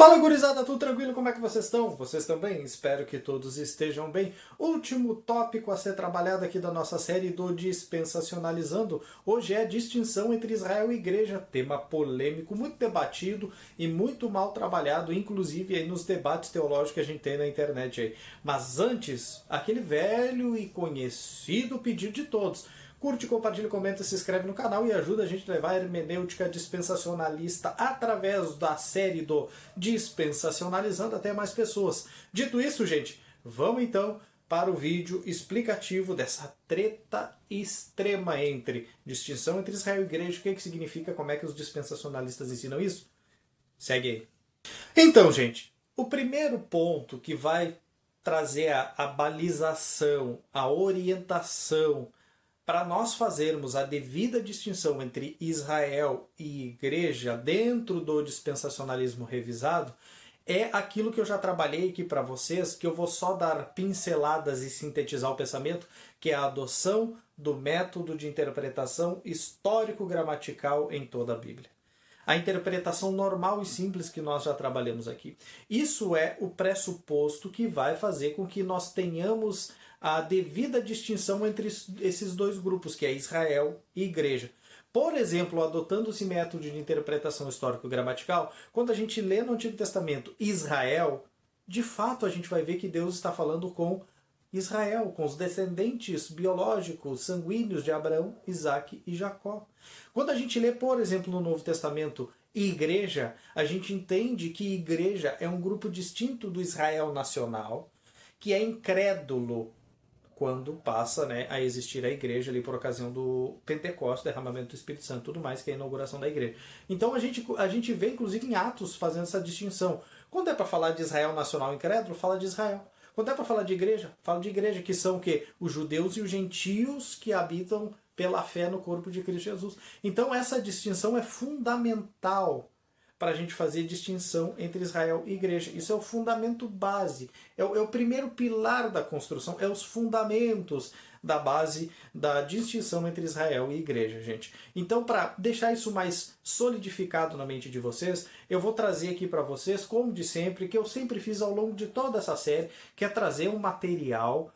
Fala, gurizada, tudo tranquilo? Como é que vocês estão? Vocês estão bem? Espero que todos estejam bem. Último tópico a ser trabalhado aqui da nossa série do Dispensacionalizando. Hoje é a distinção entre Israel e Igreja, tema polêmico, muito debatido e muito mal trabalhado, inclusive aí nos debates teológicos que a gente tem na internet aí. Mas antes, aquele velho e conhecido pedido de todos. Curte, compartilha, comenta, se inscreve no canal e ajuda a gente a levar a hermenêutica dispensacionalista através da série do Dispensacionalizando até mais pessoas. Dito isso, gente, vamos então para o vídeo explicativo dessa treta extrema entre distinção entre Israel e Igreja. O que significa, como é que os dispensacionalistas ensinam isso? Segue aí. Então, gente, o primeiro ponto que vai trazer a balização, a orientação, para nós fazermos a devida distinção entre Israel e Igreja dentro do dispensacionalismo revisado, é aquilo que eu já trabalhei aqui para vocês, que eu vou só dar pinceladas e sintetizar o pensamento, que é a adoção do método de interpretação histórico-gramatical em toda a Bíblia. A interpretação normal e simples que nós já trabalhamos aqui. Isso é o pressuposto que vai fazer com que nós tenhamos a devida distinção entre esses dois grupos, que é Israel e Igreja. Por exemplo, adotando esse método de interpretação histórico-gramatical, quando a gente lê no Antigo Testamento Israel, de fato a gente vai ver que Deus está falando com Israel, com os descendentes biológicos, sanguíneos de Abraão, Isaac e Jacó. Quando a gente lê, por exemplo, no Novo Testamento, igreja, a gente entende que igreja é um grupo distinto do Israel nacional, que é incrédulo quando passa, né, a existir a igreja ali por ocasião do Pentecostes, derramamento do Espírito Santo e tudo mais, que é a inauguração da igreja. Então a gente vê, inclusive, em Atos fazendo essa distinção. Quando é para falar de Israel nacional incrédulo, fala de Israel. Quando é para falar de igreja, fala de igreja, que são o quê? Os judeus e os gentios que habitam pela fé no corpo de Cristo Jesus. Então essa distinção é fundamental para a gente fazer distinção entre Israel e igreja. Isso é o fundamento base, é o primeiro pilar da construção, é os fundamentos da base da distinção entre Israel e igreja, gente. Então, para deixar isso mais solidificado na mente de vocês, eu vou trazer aqui para vocês, como de sempre, que eu sempre fiz ao longo de toda essa série, que é trazer um material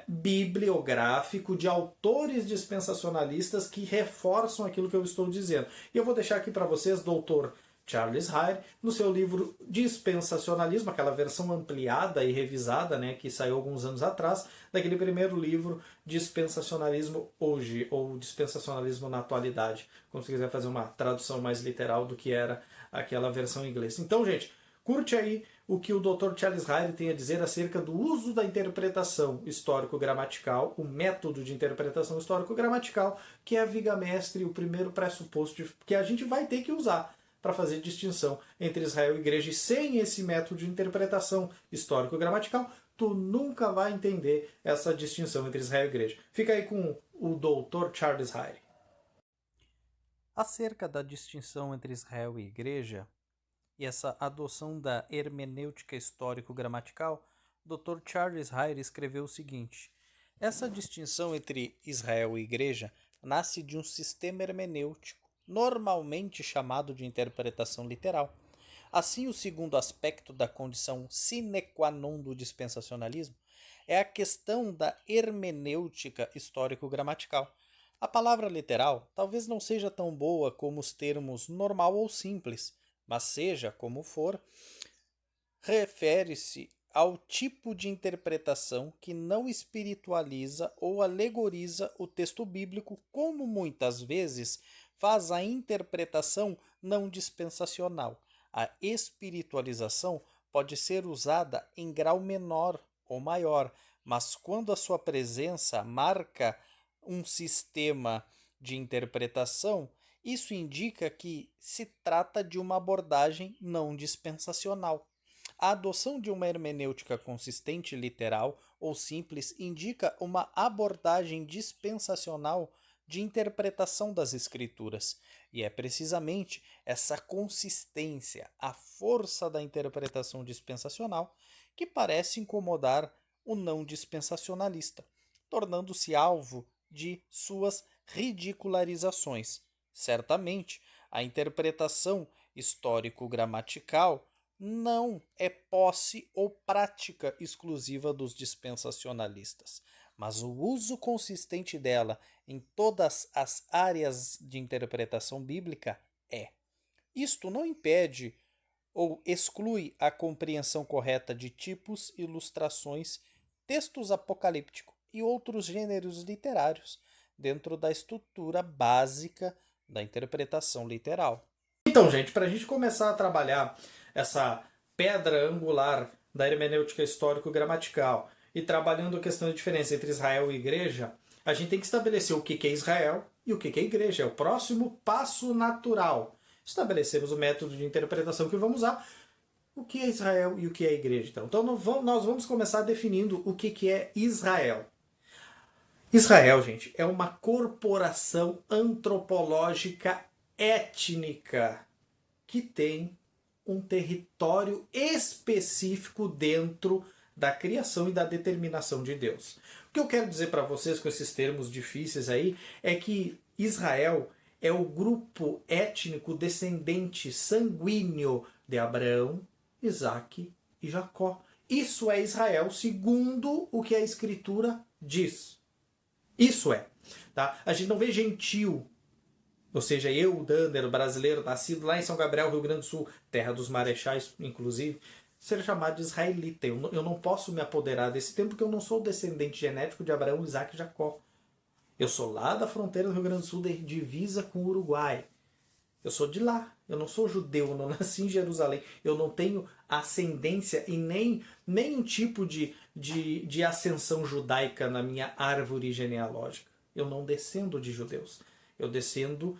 bibliográfico de autores dispensacionalistas que reforçam aquilo que eu estou dizendo. E eu vou deixar aqui para vocês, doutor Charles Hyde, no seu livro Dispensacionalismo, aquela versão ampliada e revisada, né, que saiu alguns anos atrás, daquele primeiro livro Dispensacionalismo Hoje, ou Dispensacionalismo na Atualidade, como se quiser fazer uma tradução mais literal do que era aquela versão em inglês. Então, gente, curte aí o que o Dr. Charles Hyde tem a dizer acerca do uso da interpretação histórico-gramatical, o método de interpretação histórico-gramatical, que é a viga mestre, o primeiro pressuposto que a gente vai ter que usar para fazer distinção entre Israel e Igreja. E sem esse método de interpretação histórico-gramatical, tu nunca vai entender essa distinção entre Israel e Igreja. Fica aí com o Dr. Charles Hyde. Acerca da distinção entre Israel e Igreja e essa adoção da hermenêutica histórico-gramatical, Dr. Charles Hyde escreveu o seguinte: essa distinção entre Israel e Igreja nasce de um sistema hermenêutico normalmente chamado de interpretação literal. Assim, o segundo aspecto da condição sine qua non do dispensacionalismo é a questão da hermenêutica histórico-gramatical. A palavra literal talvez não seja tão boa como os termos normal ou simples, mas seja como for, refere-se ao tipo de interpretação que não espiritualiza ou alegoriza o texto bíblico, como muitas vezes faz a interpretação não dispensacional. A espiritualização pode ser usada em grau menor ou maior, mas quando a sua presença marca um sistema de interpretação, isso indica que se trata de uma abordagem não dispensacional. A adoção de uma hermenêutica consistente, literal ou simples indica uma abordagem dispensacional de interpretação das Escrituras. E é precisamente essa consistência, a força da interpretação dispensacional, que parece incomodar o não dispensacionalista, tornando-se alvo de suas ridicularizações. Certamente, a interpretação histórico-gramatical não é posse ou prática exclusiva dos dispensacionalistas, mas o uso consistente dela em todas as áreas de interpretação bíblica é. Isto não impede ou exclui a compreensão correta de tipos, ilustrações, textos apocalípticos e outros gêneros literários dentro da estrutura básica da interpretação literal. Então, gente, para a gente começar a trabalhar essa pedra angular da hermenêutica histórico-gramatical e trabalhando a questão da diferença entre Israel e igreja, a gente tem que estabelecer o que é Israel e o que é igreja. É o próximo passo natural. Estabelecemos o método de interpretação que vamos usar. O que é Israel e o que é igreja? Então nós vamos começar definindo o que é Israel. Israel, gente, é uma corporação antropológica étnica que tem um território específico dentro da criação e da determinação de Deus. O que eu quero dizer para vocês com esses termos difíceis aí é que Israel é o grupo étnico descendente sanguíneo de Abraão, Isaque e Jacó. Isso é Israel segundo o que a Escritura diz. Isso é. Tá? A gente não vê gentil, ou seja, eu, o Dander, brasileiro, nascido lá em São Gabriel, Rio Grande do Sul, terra dos marechais, inclusive, ser chamado de israelita. Eu não posso me apoderar desse tempo porque eu não sou descendente genético de Abraão, Isaque e Jacó. Eu sou lá da fronteira do Rio Grande do Sul, de divisa com o Uruguai. Eu sou de lá. Eu não sou judeu, eu não nasci em Jerusalém. Eu não tenho ascendência e nem um tipo de ascensão judaica na minha árvore genealógica. Eu não descendo de judeus. Eu descendo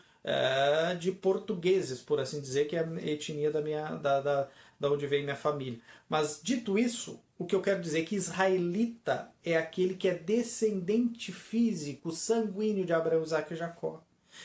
de portugueses, por assim dizer, que é a etnia da onde vem minha família. Mas, dito isso, o que eu quero dizer é que israelita é aquele que é descendente físico, sanguíneo de Abraão, Isaque e Jacó.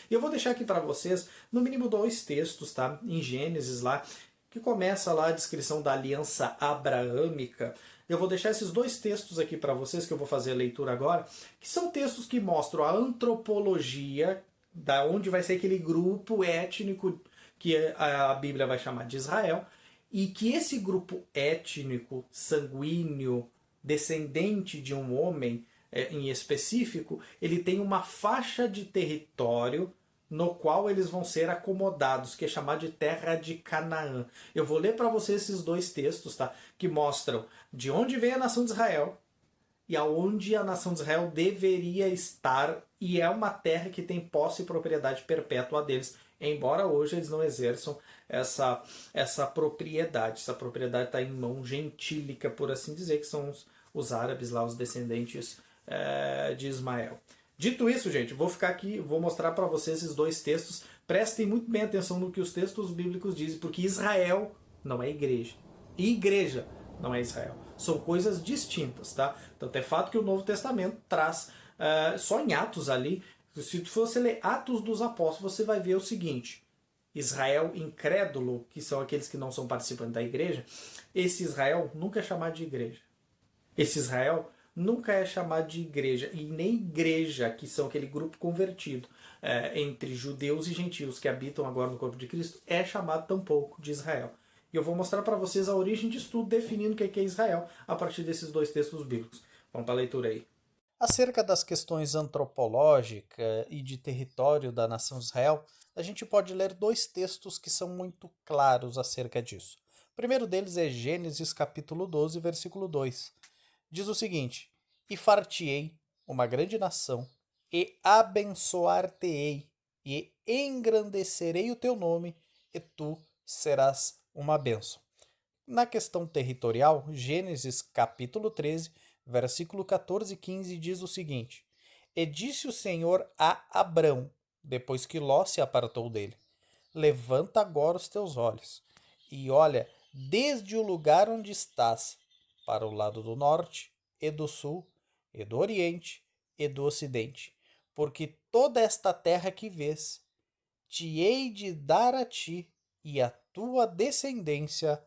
E eu vou deixar aqui para vocês, no mínimo, 2 textos, tá? Em Gênesis lá, que começa lá a descrição da aliança abraâmica. Eu vou deixar esses 2 textos aqui para vocês, que eu vou fazer a leitura agora, que são textos que mostram a antropologia, da onde vai ser aquele grupo étnico que a Bíblia vai chamar de Israel, e que esse grupo étnico, sanguíneo, descendente de um homem em específico, ele tem uma faixa de território no qual eles vão ser acomodados, que é chamado de Terra de Canaã. Eu vou ler para vocês esses 2 textos, tá? Que mostram de onde vem a nação de Israel e aonde a nação de Israel deveria estar, e é uma terra que tem posse e propriedade perpétua deles, embora hoje eles não exerçam essa propriedade. Essa propriedade está em mão gentílica, por assim dizer, que são os árabes lá, os descendentes de Ismael. Dito isso, gente, vou ficar aqui, vou mostrar para vocês esses 2 textos. Prestem muito bem atenção no que os textos bíblicos dizem, porque Israel não é igreja. E igreja não é Israel. São coisas distintas, tá? Tanto é fato que o Novo Testamento traz, só em Atos ali, se você ler Atos dos Apóstolos, você vai ver o seguinte: Israel incrédulo, que são aqueles que não são participantes da igreja, esse Israel nunca é chamado de igreja. Esse Israel nunca é chamado de igreja, e nem igreja, que são aquele grupo convertido entre judeus e gentios que habitam agora no corpo de Cristo, é chamado tampouco de Israel. E eu vou mostrar para vocês a origem disso tudo, definindo o que é Israel, a partir desses 2 textos bíblicos. Vamos para a leitura aí. Acerca das questões antropológicas e de território da nação de Israel, a gente pode ler 2 textos que são muito claros acerca disso. O primeiro deles é Gênesis capítulo 12, versículo 2. Diz o seguinte: E far-te-ei uma grande nação, e abençoar-te-ei, e engrandecerei o teu nome, e tu serás uma bênção. Na questão territorial, Gênesis capítulo 13, versículo 14 e 15 diz o seguinte: E disse o Senhor a Abrão, depois que Ló se apartou dele: Levanta agora os teus olhos, e olha desde o lugar onde estás, para o lado do norte, e do sul, e do oriente, e do ocidente, porque toda esta terra que vês, te hei de dar a ti e a tua descendência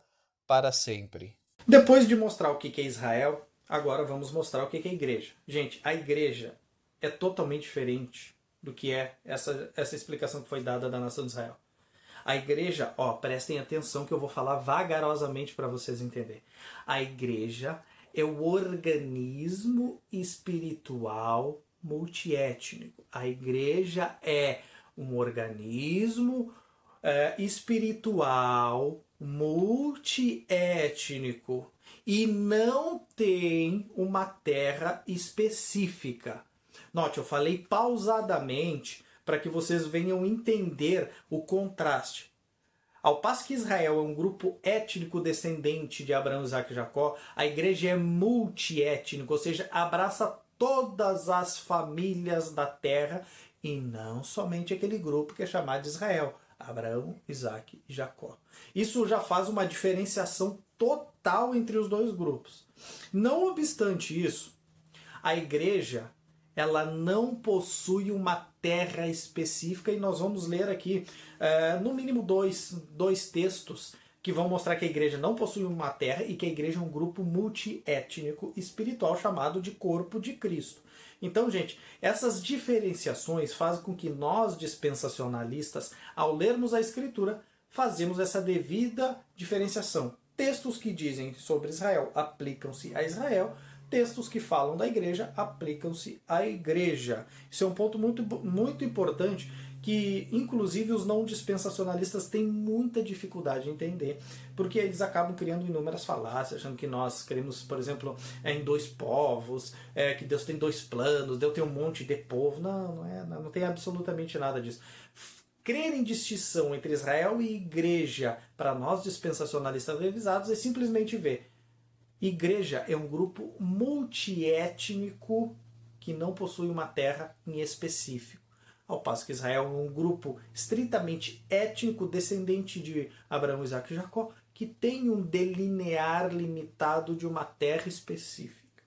para sempre. Depois de mostrar o que é Israel, agora vamos mostrar o que é igreja. Gente, a igreja é totalmente diferente do que é essa explicação que foi dada da nação de Israel. A igreja, prestem atenção que eu vou falar vagarosamente para vocês entenderem. A igreja é o organismo espiritual multiétnico. A igreja é um organismo espiritual multiétnico e não tem uma terra específica. Note, eu falei pausadamente para que vocês venham entender o contraste. Ao passo que Israel é um grupo étnico descendente de Abraão, Isaac e Jacó, a igreja é multiétnico, ou seja, abraça todas as famílias da terra e não somente aquele grupo que é chamado de Israel, Abraão, Isaac e Jacó. Isso já faz uma diferenciação total entre os dois grupos. Não obstante isso, a igreja ela não possui uma terra específica e nós vamos ler aqui no mínimo dois textos que vão mostrar que a igreja não possui uma terra e que a igreja é um grupo multiétnico espiritual chamado de corpo de Cristo. Então, gente, essas diferenciações fazem com que nós, dispensacionalistas, ao lermos a Escritura, fazemos essa devida diferenciação. Textos que dizem sobre Israel aplicam-se a Israel, textos que falam da igreja aplicam-se à igreja. Isso é um ponto muito importante que, inclusive, os não dispensacionalistas têm muita dificuldade em entender, porque eles acabam criando inúmeras falácias, achando que nós queremos, por exemplo, em dois povos, que Deus tem dois planos, Deus tem um monte de povo. Não tem absolutamente nada disso. Crer em distinção entre Israel e igreja, para nós dispensacionalistas revisados, é simplesmente ver. Igreja é um grupo multiétnico que não possui uma terra em específico. Ao passo que Israel é um grupo estritamente étnico, descendente de Abraão, Isaac e Jacó, que tem um delinear limitado de uma terra específica.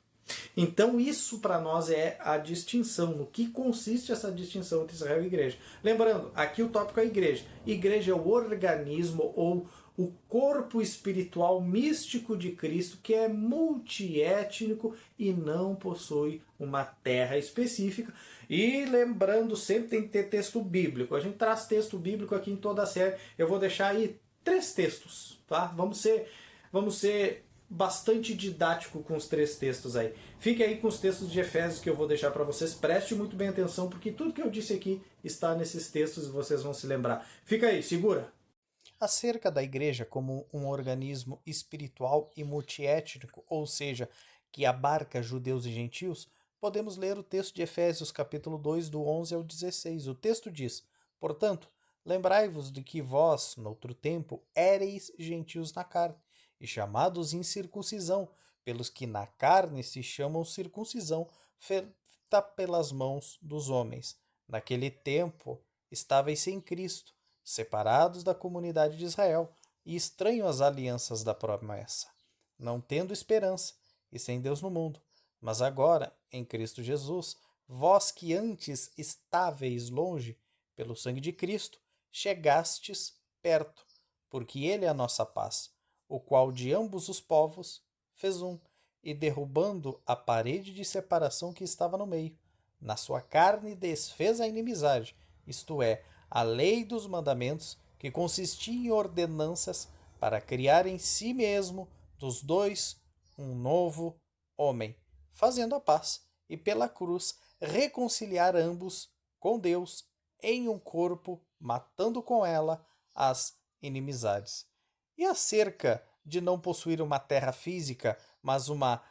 Então isso para nós é a distinção, no que consiste essa distinção entre Israel e igreja. Lembrando, aqui o tópico é a igreja. Igreja é o organismo ou o corpo espiritual místico de Cristo que é multiétnico e não possui uma terra específica. E lembrando, sempre tem que ter texto bíblico. A gente traz texto bíblico aqui em toda a série. Eu vou deixar aí 3 textos, tá? Vamos ser bastante didático com os 3 textos aí. Fique aí com os textos de Efésios que eu vou deixar para vocês. Preste muito bem atenção, porque tudo que eu disse aqui está nesses textos e vocês vão se lembrar. Fica aí, segura! Acerca da igreja como um organismo espiritual e multiétnico, ou seja, que abarca judeus e gentios, podemos ler o texto de Efésios capítulo 2, do 11 ao 16. O texto diz: Portanto, lembrai-vos de que vós, noutro tempo, éreis gentios na carne, e chamados incircuncisão, pelos que na carne se chamam circuncisão, feita pelas mãos dos homens. Naquele tempo estáveis sem Cristo, separados da comunidade de Israel e estranhos às alianças da promessa, não tendo esperança e sem Deus no mundo. Mas agora, em Cristo Jesus, vós que antes estáveis longe, pelo sangue de Cristo, chegastes perto, porque Ele é a nossa paz, o qual de ambos os povos fez um, e derrubando a parede de separação que estava no meio, na sua carne desfez a inimizade, isto é, a lei dos mandamentos, que consistia em ordenanças para criar em si mesmo dos dois um novo homem, fazendo a paz, e pela cruz reconciliar ambos com Deus em um corpo, matando com ela as inimizades. E acerca de não possuir uma terra física, mas uma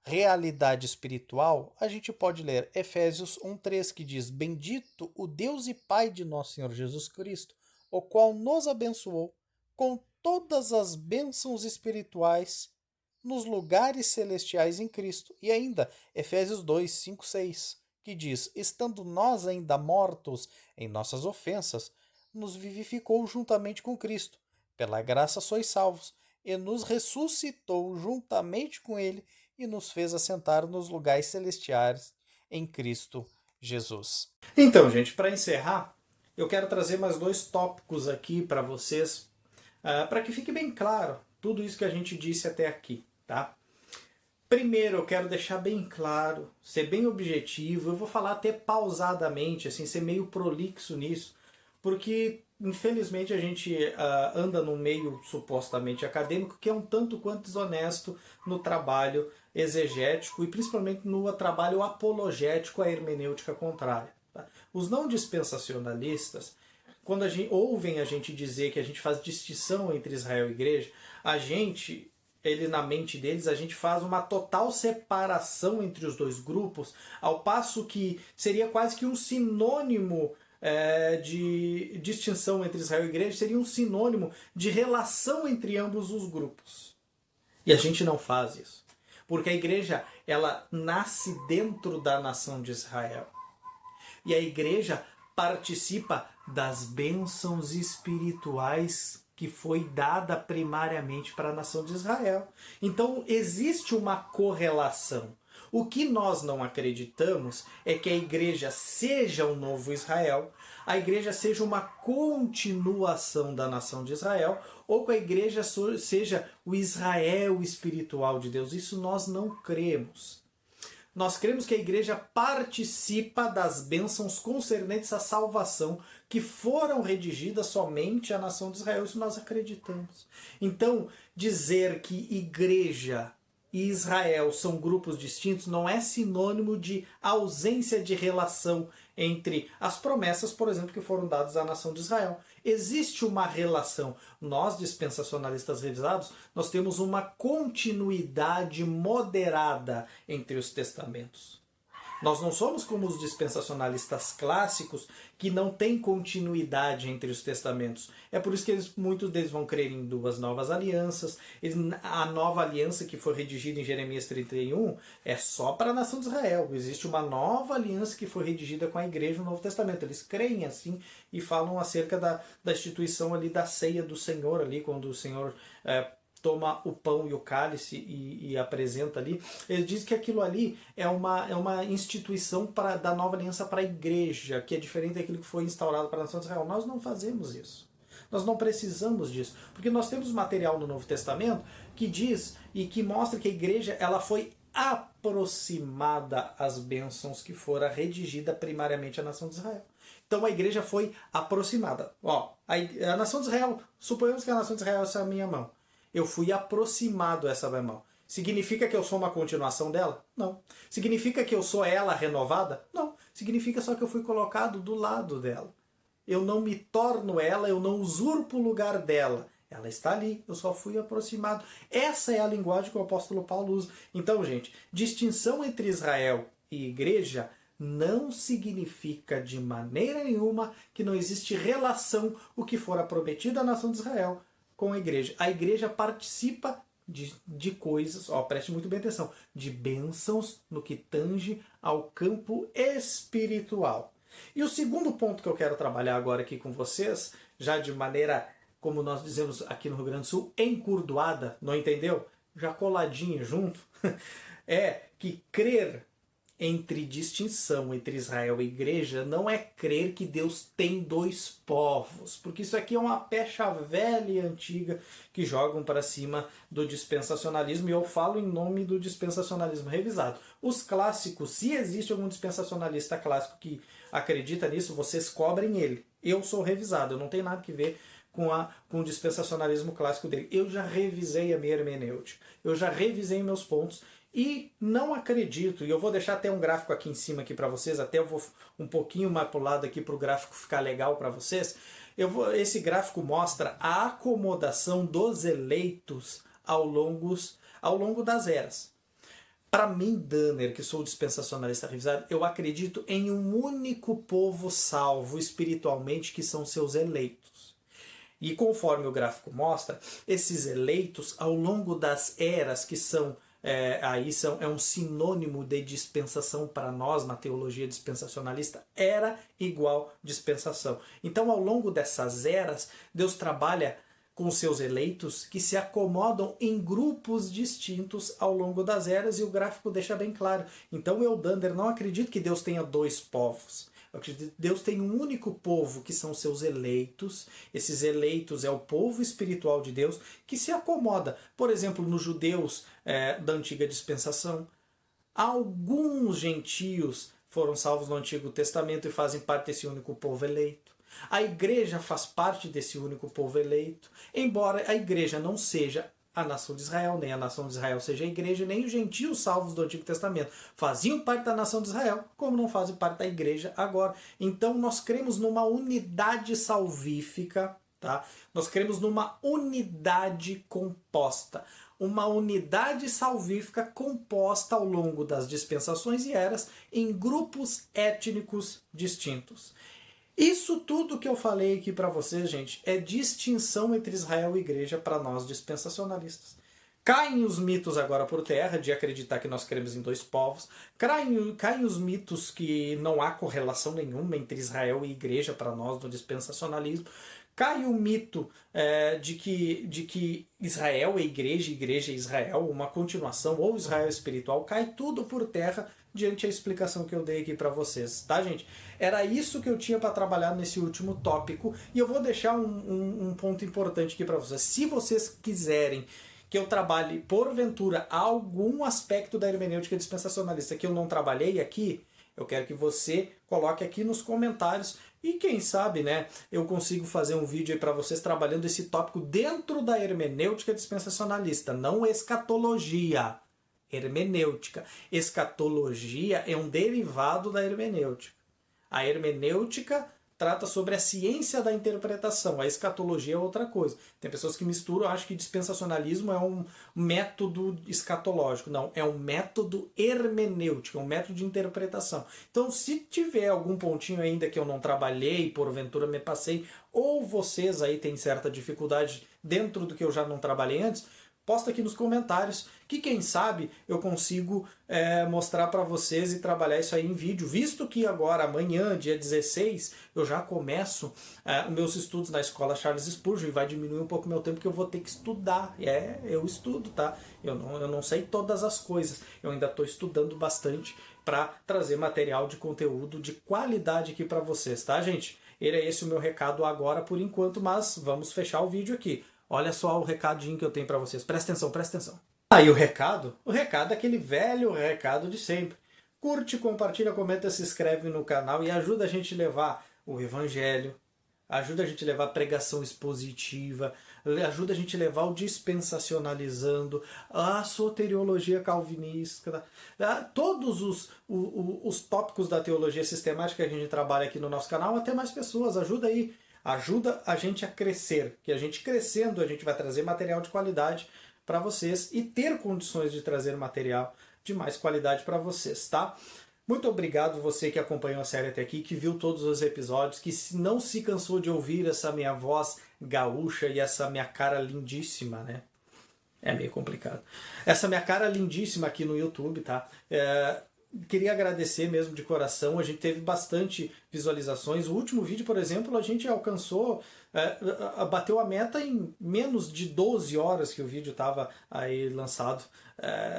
realidade espiritual, a gente pode ler Efésios 1:3, que diz: Bendito o Deus e Pai de nosso Senhor Jesus Cristo, o qual nos abençoou com todas as bênçãos espirituais nos lugares celestiais em Cristo. E ainda Efésios 2:5-6, que diz: Estando nós ainda mortos em nossas ofensas, nos vivificou juntamente com Cristo. Pela graça sois salvos, e nos ressuscitou juntamente com Ele e nos fez assentar nos lugares celestiais em Cristo Jesus. Então, gente, para encerrar, eu quero trazer mais 2 tópicos aqui para vocês, para que fique bem claro tudo isso que a gente disse até aqui, tá? Primeiro, eu quero deixar bem claro, ser bem objetivo, eu vou falar até pausadamente, assim, ser meio prolixo nisso, porque infelizmente a gente anda num meio supostamente acadêmico que é um tanto quanto desonesto no trabalho exegético e principalmente no trabalho apologético à hermenêutica contrária. Tá? Os não dispensacionalistas, quando ouvem a gente dizer que a gente faz distinção entre Israel e igreja, na mente deles, a gente faz uma total separação entre os dois grupos, ao passo que seria quase que um sinônimo de distinção entre Israel e igreja, seria um sinônimo de relação entre ambos os grupos. E a gente não faz isso. Porque a igreja, ela nasce dentro da nação de Israel. E a igreja participa das bênçãos espirituais que foi dada primariamente para a nação de Israel. Então existe uma correlação. O que nós não acreditamos é que a igreja seja o novo Israel, a igreja seja uma continuação da nação de Israel, ou que a igreja seja o Israel espiritual de Deus. Isso nós não cremos. Nós cremos que a igreja participa das bênçãos concernentes à salvação que foram redigidas somente à nação de Israel. Isso nós acreditamos. Então, dizer que igreja e Israel são grupos distintos não é sinônimo de ausência de relação entre as promessas, por exemplo, que foram dadas à nação de Israel. Existe uma relação. Nós, dispensacionalistas revisados, nós temos uma continuidade moderada entre os testamentos. Nós não somos como os dispensacionalistas clássicos que não têm continuidade entre os testamentos. É por isso que muitos deles vão crer em duas novas alianças. A nova aliança que foi redigida em Jeremias 31 é só para a nação de Israel. Existe uma nova aliança que foi redigida com a igreja no Novo Testamento. Eles creem assim e falam acerca da instituição ali da ceia do Senhor, ali quando o Senhor toma o pão e o cálice e apresenta ali. Ele diz que aquilo ali é uma instituição da nova aliança para a igreja, que é diferente daquilo que foi instaurado para a nação de Israel. Nós não fazemos isso. Nós não precisamos disso. Porque nós temos material no Novo Testamento que diz e que mostra que a igreja ela foi aproximada às bênçãos que fora redigida primariamente à nação de Israel. Então a igreja foi aproximada. A nação de Israel, suponhamos que a nação de Israel é a minha mão. Eu fui aproximado a essa minha mão. Significa que eu sou uma continuação dela? Não. Significa que eu sou ela renovada? Não. Significa só que eu fui colocado do lado dela. Eu não me torno ela, eu não usurpo o lugar dela. Ela está ali, eu só fui aproximado. Essa é a linguagem que o apóstolo Paulo usa. Então, gente, distinção entre Israel e igreja não significa de maneira nenhuma que não existe relação o que for prometido à nação de Israel com a igreja. A igreja participa de coisas, preste muito bem atenção, de bênçãos no que tange ao campo espiritual. E o segundo ponto que eu quero trabalhar agora aqui com vocês, já de maneira, como nós dizemos aqui no Rio Grande do Sul, encurdoada, não entendeu? Já coladinho junto, é que crer entre distinção entre Israel e igreja não é crer que Deus tem dois povos, porque isso aqui é uma pecha velha e antiga que jogam para cima do dispensacionalismo, e eu falo em nome do dispensacionalismo revisado. Os clássicos, se existe algum dispensacionalista clássico que acredita nisso, vocês cobrem ele. Eu sou revisado, eu não tenho nada que ver com o dispensacionalismo clássico dele. Eu já revisei a minha hermenêutica, eu já revisei meus pontos, e não acredito, e eu vou deixar até um gráfico aqui em cima aqui para vocês, até eu vou um pouquinho mais para o lado aqui para o gráfico ficar legal para vocês. Esse gráfico mostra a acomodação dos eleitos ao longo das eras. Para mim, Danner, que sou dispensacionalista revisado, eu acredito em um único povo salvo espiritualmente, que são seus eleitos. E conforme o gráfico mostra, esses eleitos ao longo das eras, que são é um sinônimo de dispensação para nós na teologia dispensacionalista, era igual dispensação. Então, ao longo dessas eras, Deus trabalha com seus eleitos que se acomodam em grupos distintos ao longo das eras, e o gráfico deixa bem claro. Então, eu, Danner, não acredito que Deus tenha dois povos. Eu acredito que Deus tem um único povo, que são seus eleitos. Esses eleitos é o povo espiritual de Deus que se acomoda. Por exemplo, nos judeus da antiga dispensação, alguns gentios foram salvos no Antigo Testamento e fazem parte desse único povo eleito. A igreja faz parte desse único povo eleito, embora a igreja não seja a nação de Israel, nem a nação de Israel seja a igreja, nem os gentios salvos do Antigo Testamento faziam parte da nação de Israel, como não fazem parte da igreja agora. Então nós cremos numa unidade salvífica, tá? Nós cremos numa unidade composta, uma unidade salvífica composta ao longo das dispensações e eras em grupos étnicos distintos. Isso tudo que eu falei aqui para vocês, gente, é distinção entre Israel e igreja para nós dispensacionalistas. Caem os mitos agora por terra de acreditar que nós cremos em dois povos, caem os mitos que não há correlação nenhuma entre Israel e igreja para nós no dispensacionalismo, cai o mito de que Israel é igreja, igreja é Israel, uma continuação, ou Israel espiritual, cai tudo por terra diante da explicação que eu dei aqui para vocês, tá, gente? Era isso que eu tinha para trabalhar nesse último tópico, e eu vou deixar um ponto importante aqui para vocês. Se vocês quiserem que eu trabalhe, porventura, algum aspecto da hermenêutica dispensacionalista que eu não trabalhei aqui, eu quero que você coloque aqui nos comentários e quem sabe, né, eu consigo fazer um vídeo aí para vocês trabalhando esse tópico dentro da hermenêutica dispensacionalista, não escatologia. Hermenêutica. Escatologia é um derivado da hermenêutica. A hermenêutica trata sobre a ciência da interpretação. A escatologia é outra coisa. Tem pessoas que misturam, acham que dispensacionalismo é um método escatológico. Não, é um método hermenêutico, é um método de interpretação. Então, se tiver algum pontinho ainda que eu não trabalhei, porventura me passei, ou vocês aí têm certa dificuldade dentro do que eu já não trabalhei antes, posta aqui nos comentários que quem sabe eu consigo mostrar para vocês e trabalhar isso aí em vídeo, visto que agora, amanhã, dia 16, eu já começo os meus estudos na escola Charles Spurgeon e vai diminuir um pouco o meu tempo que eu vou ter que estudar. Eu estudo, tá? Eu não sei todas as coisas, eu ainda estou estudando bastante para trazer material de conteúdo de qualidade aqui para vocês, tá, gente? Era esse o meu recado agora por enquanto, mas vamos fechar o vídeo aqui. Olha só o recadinho que eu tenho para vocês. Presta atenção, presta atenção. E o recado? O recado é aquele velho recado de sempre. Curte, compartilha, comenta, se inscreve no canal e ajuda a gente a levar o evangelho, ajuda a gente a levar a pregação expositiva, ajuda a gente a levar o dispensacionalizando, a soteriologia calvinista, todos os tópicos da teologia sistemática que a gente trabalha aqui no nosso canal, até mais pessoas. Ajuda aí. Ajuda a gente a crescer, que a gente crescendo a gente vai trazer material de qualidade para vocês e ter condições de trazer material de mais qualidade para vocês, tá? Muito obrigado você que acompanhou a série até aqui, que viu todos os episódios, que não se cansou de ouvir essa minha voz gaúcha e essa minha cara lindíssima, né? É meio complicado. Essa minha cara lindíssima aqui no YouTube, tá? Queria agradecer mesmo de coração, a gente teve bastante visualizações. O último vídeo, por exemplo, a gente alcançou, bateu a meta em menos de 12 horas que o vídeo estava aí lançado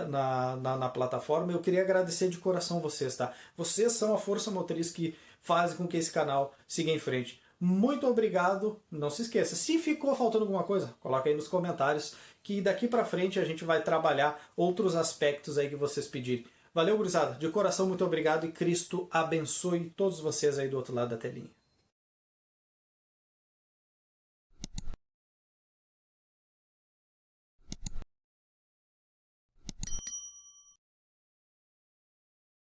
na plataforma. Eu queria agradecer de coração vocês, tá? Vocês são a força motriz que fazem com que esse canal siga em frente. Muito obrigado, não se esqueça. Se ficou faltando alguma coisa, coloca aí nos comentários, que daqui pra frente a gente vai trabalhar outros aspectos aí que vocês pedirem. Valeu, gurizada. De coração, muito obrigado e Cristo abençoe todos vocês aí do outro lado da telinha.